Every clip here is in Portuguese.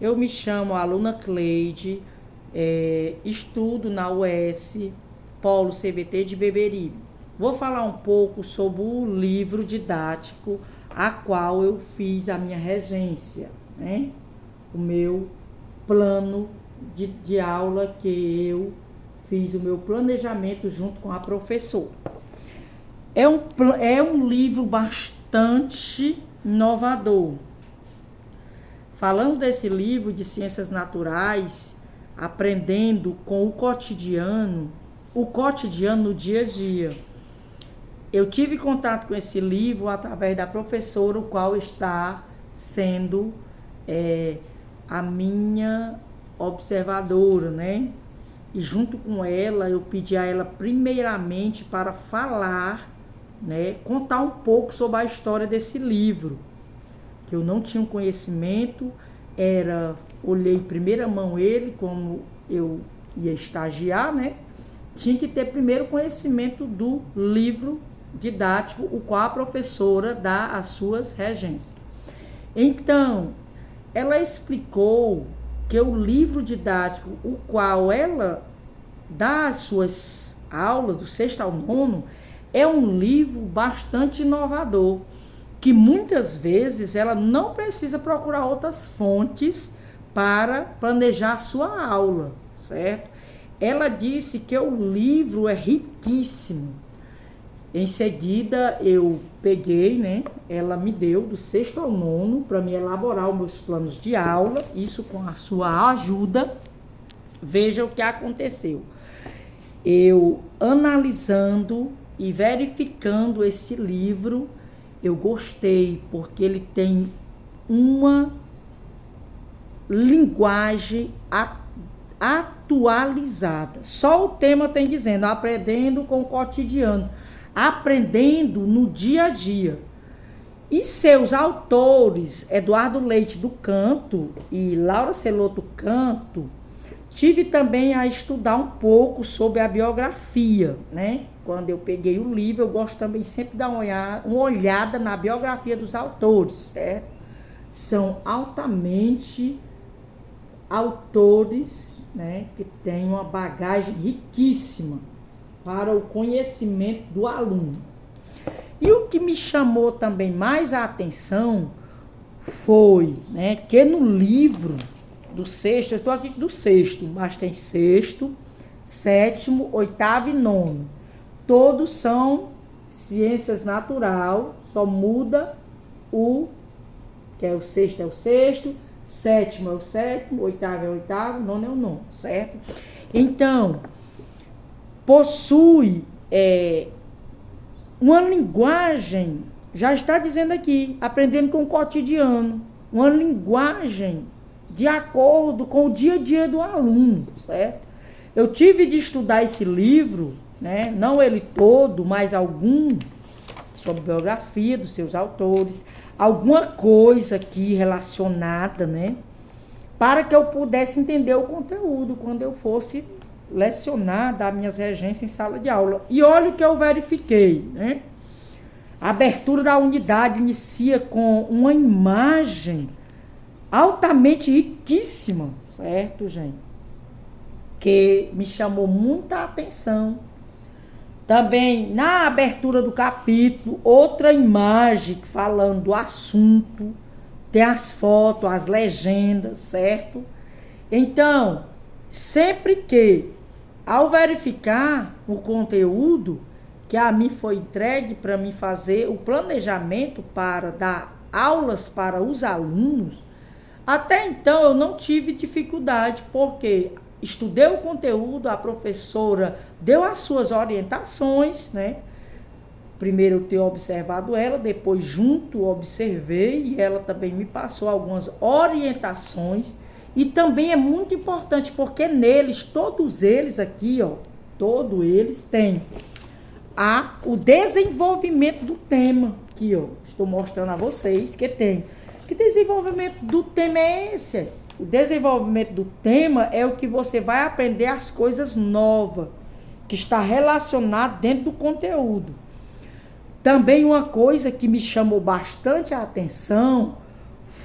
Eu me chamo aluna Cleide, estudo na UES, Polo CVT de Beberibe. Vou falar um pouco sobre o livro didático a qual eu fiz a minha regência, né? O meu plano de aula que eu fiz o meu planejamento junto com a professora. É um livro bastante inovador. Falando desse livro de Ciências Naturais, aprendendo com o cotidiano no dia a dia. Eu tive contato com esse livro através da professora, o qual está sendo a minha observadora, né? E junto com ela, eu pedi a ela primeiramente para falar, né? Contar um pouco sobre a história desse livro, que eu não tinha um conhecimento, olhei em primeira mão ele, como eu ia estagiar, né? Tinha que ter primeiro conhecimento do livro didático, o qual a professora dá às suas regências. Então, ela explicou que o livro didático, o qual ela dá às suas aulas, do 6º ao 9º, é um livro bastante inovador, que muitas vezes ela não precisa procurar outras fontes para planejar a sua aula, certo? Ela disse que o livro é riquíssimo. Em seguida, eu peguei, né? Ela me deu do 6º ao 9º para me elaborar os meus planos de aula, isso com a sua ajuda. Veja o que aconteceu. Eu analisando e verificando esse livro, eu gostei, porque ele tem uma linguagem atualizada. Só o tema tem dizendo, aprendendo com o cotidiano, aprendendo no dia a dia. E seus autores, Eduardo Leite do Canto e Laura Celoto Canto, tive também a estudar um pouco sobre a biografia, né? Quando eu peguei o livro, eu gosto também sempre de dar uma olhada na biografia dos autores, certo? São altamente autores, né, que têm uma bagagem riquíssima para o conhecimento do aluno. E o que me chamou também mais a atenção foi, né, que no livro do 6º, eu estou aqui do 6º, mas tem 6º, 7º, 8º e 9º. Todos são ciências natural, só muda que é o 6º é o 6º, 7º é o 7º, 8º é o 8º, 9º é o 9º, certo? Então, possui uma linguagem, já está dizendo aqui, aprendendo com o cotidiano, uma linguagem de acordo com o dia a dia do aluno, certo? Eu tive de estudar esse livro, né? Não ele todo, mas algum, sobre biografia dos seus autores, alguma coisa aqui relacionada, né? Para que eu pudesse entender o conteúdo quando eu fosse lecionar, dar minhas regências em sala de aula. E olha o que eu verifiquei, né? A abertura da unidade inicia com uma imagem altamente riquíssima, certo, gente? Que me chamou muita atenção. Também, na abertura do capítulo, outra imagem falando do assunto, tem as fotos, as legendas, certo? Então, sempre que, ao verificar o conteúdo que a mim foi entregue para mim fazer o planejamento para dar aulas para os alunos, até então eu não tive dificuldade, porque estudei o conteúdo, a professora deu as suas orientações, né? Primeiro eu tenho observado ela, depois junto observei e ela também me passou algumas orientações. E também é muito importante, porque neles, todos eles aqui, ó, todos eles têm o desenvolvimento do tema, aqui, ó, estou mostrando a vocês que tem. Que desenvolvimento do tema é esse? O desenvolvimento do tema é o que você vai aprender as coisas novas, que está relacionado dentro do conteúdo. Também uma coisa que me chamou bastante a atenção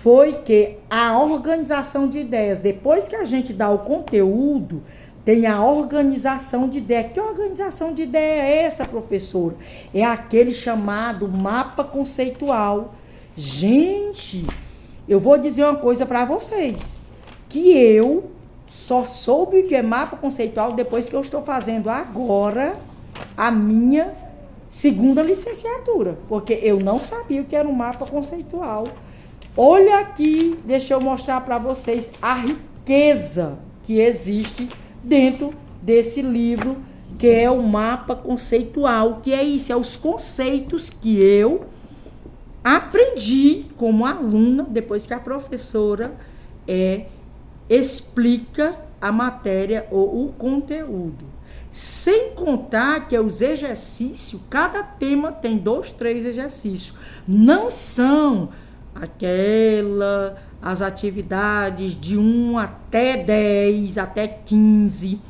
foi que a organização de ideias, depois que a gente dá o conteúdo, tem a organização de ideia. Que organização de ideia é essa, professora? É aquele chamado mapa conceitual. Gente, eu vou dizer uma coisa para vocês, que eu só soube o que é mapa conceitual depois que eu estou fazendo agora a minha segunda licenciatura, porque eu não sabia o que era um mapa conceitual. Olha aqui, deixa eu mostrar para vocês a riqueza que existe dentro desse livro, que é o mapa conceitual, que é isso, é os conceitos que eu aprendi como aluna, depois que a professora explica a matéria ou o conteúdo. Sem contar que os exercícios, cada tema tem 2, 3 exercícios. Não são as atividades de 1 até 10, até 15.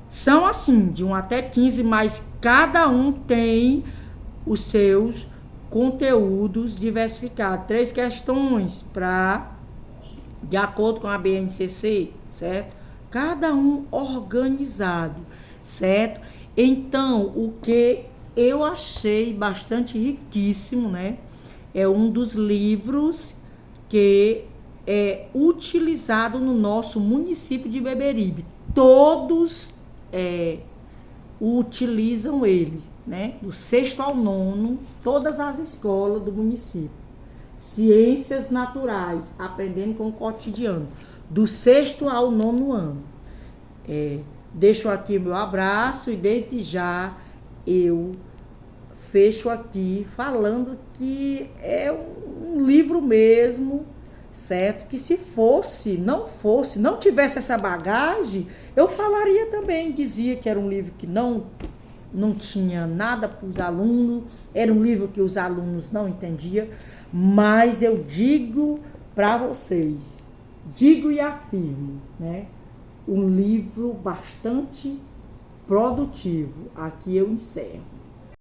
São assim, de 1 até 15, mas cada um tem os seus conteúdos diversificados. 3 questões de acordo com a BNCC, certo? Cada um organizado, certo? Então, o que eu achei bastante riquíssimo, né? É um dos livros que é utilizado no nosso município de Beberibe. Todos utilizam ele, né? Do 6º ao 9º, todas as escolas do município. Ciências naturais, aprendendo com o cotidiano, do 6º ao 9º ano. Deixo aqui meu abraço e desde já eu fecho aqui falando que é um livro mesmo, certo? Que se não tivesse essa bagagem, eu falaria também, dizia que era um livro que não tinha nada para os alunos, era um livro que os alunos não entendiam, mas eu digo para vocês, digo e afirmo, né? Um livro bastante produtivo. Aqui eu encerro.